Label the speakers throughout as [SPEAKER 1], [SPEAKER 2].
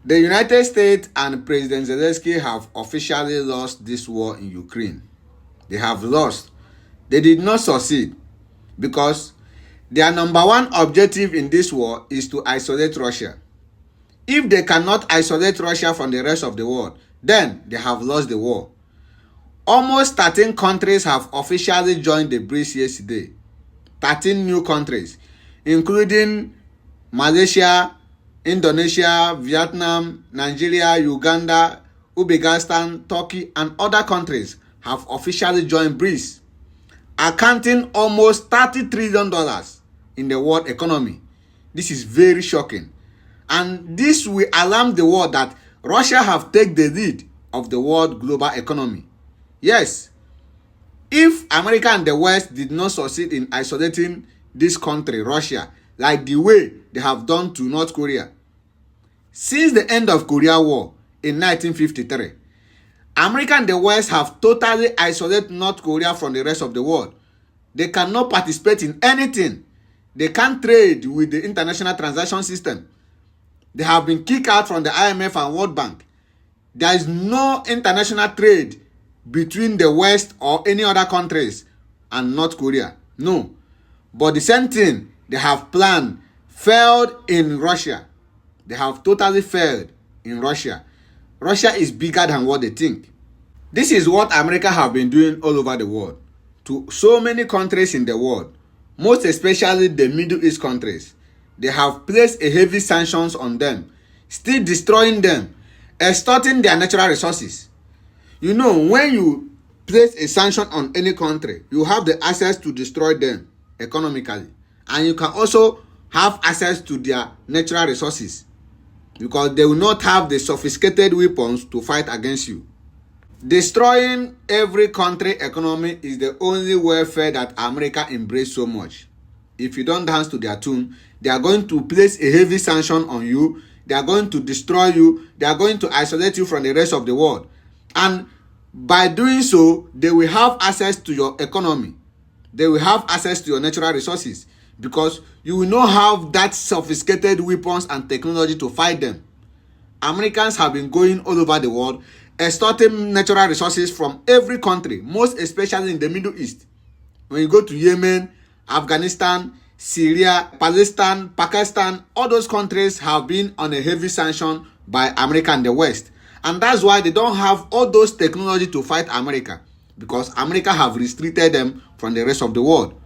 [SPEAKER 1] The United States and President Zelenskyy have officially lost this war in Ukraine. They have lost. They did not succeed because their number one objective in this war is to isolate Russia. If they cannot isolate Russia from the rest of the world, then they have lost the war. Almost 13 countries have officially joined the BRICS yesterday. 13 new countries, including Malaysia, Indonesia, Vietnam, Nigeria, Uganda, Uzbekistan, Turkey, and other countries have officially joined BRICS, accounting almost $30 trillion in the world economy. This is very shocking. And this will alarm the world that Russia have taken the lead of the world global economy. Yes, if America and the West did not succeed in isolating this country, Russia, like the way they have done to North Korea, since the end of Korea War in 1953, America and the West have totally isolated North Korea from the rest of the world. They cannot participate in anything. They can't trade with the international transaction system. They have been kicked out from the IMF and World Bank. There is no international trade between the West or any other countries and North Korea. No. But the same thing they have planned failed in Russia. They have totally failed in Russia. Russia is bigger than what they think. This is what America have been doing all over the world to so many countries in the world, most especially the Middle East countries. They have placed a heavy sanctions on them, still destroying them, extorting their natural resources. You know, when you place a sanction on any country, you have the access to destroy them economically. And you can also have access to their natural resources because they will not have the sophisticated weapons to fight against you. Destroying every country economy is the only welfare that America embraces so much. If you don't dance to their tune, they are going to place a heavy sanction on you. They are going to destroy you. They are going to isolate you from the rest of the world. And by doing so, they will have access to your economy. They will have access to your natural resources because you will not have that sophisticated weapons and technology to fight them. Americans have been going all over the world, extorting natural resources from every country, most especially in the Middle East. When you go to Yemen, Afghanistan, Syria, Palestine, Pakistan, all those countries have been on a heavy sanction by America and the West. And that's why they don't have all those technology to fight America, because America have restricted them from the rest of the world.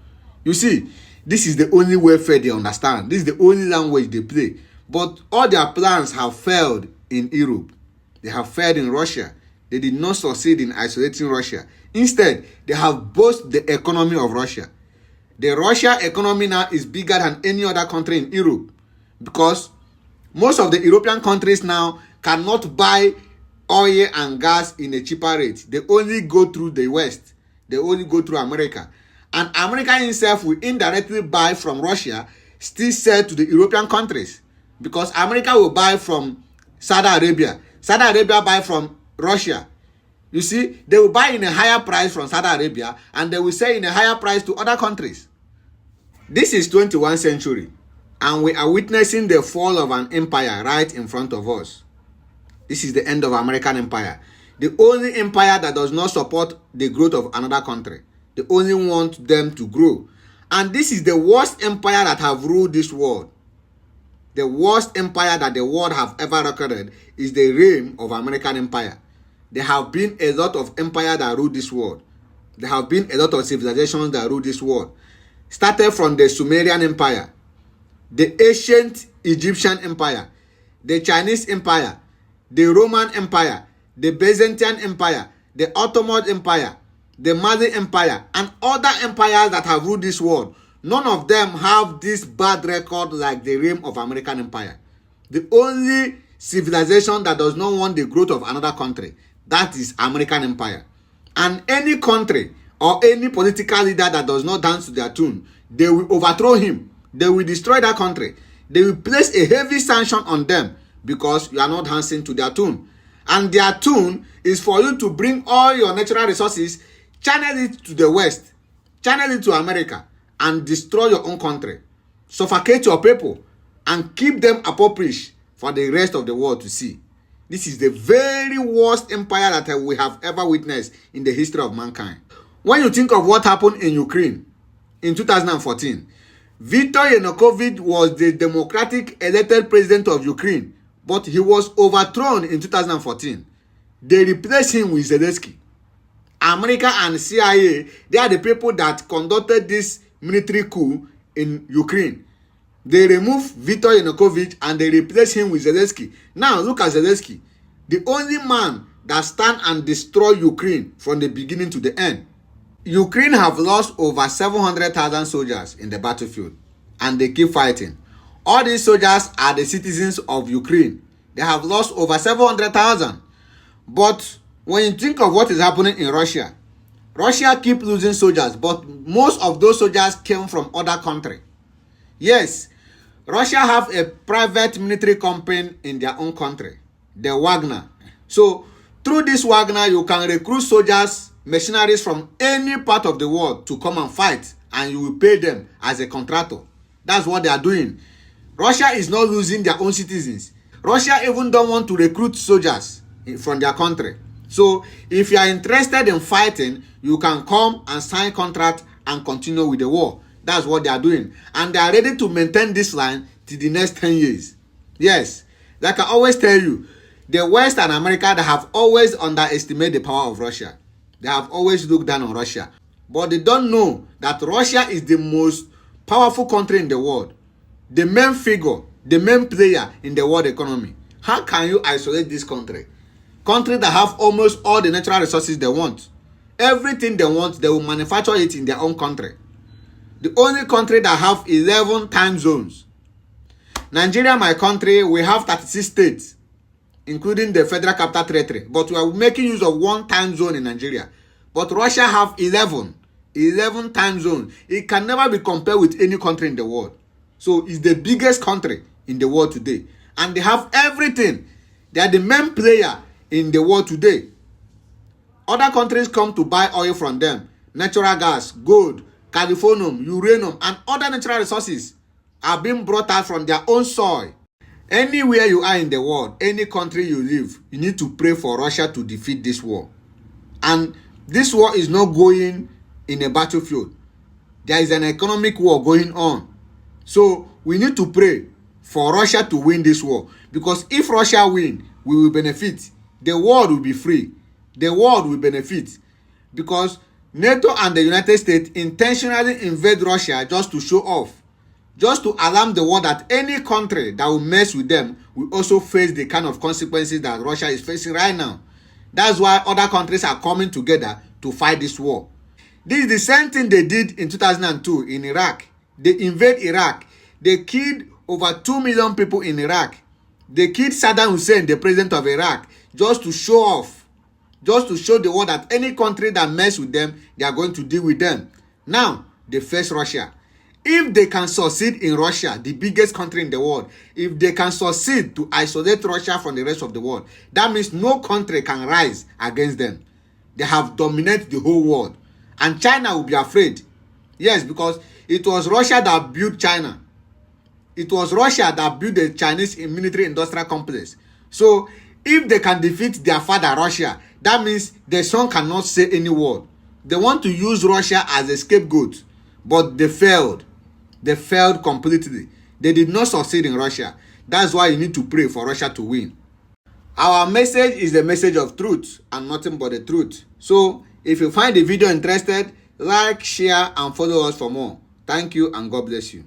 [SPEAKER 1] You see, this is the only welfare they understand. This is the only language they play. But all their plans have failed in Europe. They have failed in Russia. They did not succeed in isolating Russia. Instead, they have boosted the economy of Russia. The Russia economy now is bigger than any other country in Europe because most of the European countries now cannot buy oil and gas in a cheaper rate. They only go through the West. They only go through America. And America itself will indirectly buy from Russia, still sell to the European countries because America will buy from Saudi Arabia. Saudi Arabia buy from Russia. You see, they will buy in a higher price from Saudi Arabia and they will sell in a higher price to other countries. This is 21st century and we are witnessing the fall of an empire right in front of us. This is the end of American empire. The only empire that does not support the growth of another country. They only want them to grow. And this is the worst empire that have ruled this world. The worst empire that the world have ever recorded is the reign of American empire. There have been a lot of empires that rule this world. There have been a lot of civilizations that rule this world. Started from the Sumerian Empire, the ancient Egyptian Empire, the Chinese Empire, the Roman Empire, the Byzantine Empire, the Ottoman Empire, the Mali Empire, and other empires that have ruled this world. None of them have this bad record like the reign of American empire. The only civilization that does not want the growth of another country, that is American empire. And any country or any political leader that does not dance to their tune, they will overthrow him. They will destroy that country. They will place a heavy sanction on them because you are not dancing to their tune. And their tune is for you to bring all your natural resources, channel it to the West, channel it to America, and destroy your own country. Suffocate your people and keep them impoverished for the rest of the world to see. This is the very worst empire that we have ever witnessed in the history of mankind. When you think of what happened in Ukraine in 2014, Viktor Yanukovych was the democratic elected president of Ukraine, but he was overthrown in 2014. They replaced him with Zelenskyy. America and CIA, they are the people that conducted this military coup in Ukraine. They removed Viktor Yanukovych and they replaced him with Zelenskyy. Now look at Zelenskyy, the only man that stand and destroy Ukraine from the beginning to the end. Ukraine have lost over 700,000 soldiers in the battlefield, and they keep fighting. All these soldiers are the citizens of Ukraine. They have lost over 700,000. But when you think of what is happening in Russia, Russia keep losing soldiers, but most of those soldiers came from other countries. Yes, Russia have a private military company in their own country, the Wagner. So through this Wagner, you can recruit soldiers, mercenaries from any part of the world to come and fight, and you will pay them as a contractor. That's what they are doing. Russia is not losing their own citizens. Russia even don't want to recruit soldiers from their country. So if you are interested in fighting, you can come and sign contract and continue with the war. That's what they are doing. And they are ready to maintain this line till the next 10 years. Yes, like I always tell you, the West and America, they have always underestimated the power of Russia. They have always looked down on Russia. But they don't know that Russia is the most powerful country in the world. The main figure, the main player in the world economy. How can you isolate this country? Country that have almost all the natural resources they want. Everything they want, they will manufacture it in their own country. The only country that have 11 time zones. Nigeria, my country, we have 36 states, including the Federal Capital Territory. But we are making use of one time zone in Nigeria. But Russia have 11 time zones. It can never be compared with any country in the world. So it's the biggest country in the world today. And they have everything. They are the main player in the world today. Other countries come to buy oil from them. Natural gas, gold, californium, uranium, and other natural resources are being brought out from their own soil. Anywhere you are in the world, any country you live, you need to pray for Russia to defeat this war. And this war is not going in a battlefield. There is an economic war going on. So we need to pray for Russia to win this war. Because if Russia win, we will benefit. The world will be free. The world will benefit. Because NATO and the United States intentionally invade Russia just to show off. Just to alarm the world that any country that will mess with them will also face the kind of consequences that Russia is facing right now. That's why other countries are coming together to fight this war. This is the same thing they did in 2002 in Iraq. They invade Iraq. They killed over 2 million people in Iraq. They killed Saddam Hussein, the president of Iraq, just to show off. Just to show the world that any country that mess with them, they are going to deal with them. Now, they face Russia. If they can succeed in Russia, the biggest country in the world, if they can succeed to isolate Russia from the rest of the world, that means no country can rise against them. They have dominated the whole world. And China will be afraid. Yes, because it was Russia that built China. It was Russia that built the Chinese military industrial complex. So, if they can defeat their father, Russia, that means their son cannot say any word. They want to use Russia as a scapegoat, but they failed. They failed completely. They did not succeed in Russia. That's why you need to pray for Russia to win. Our message is the message of truth and nothing but the truth. So, if you find the video interested, like, share, and follow us for more. Thank you and God bless you.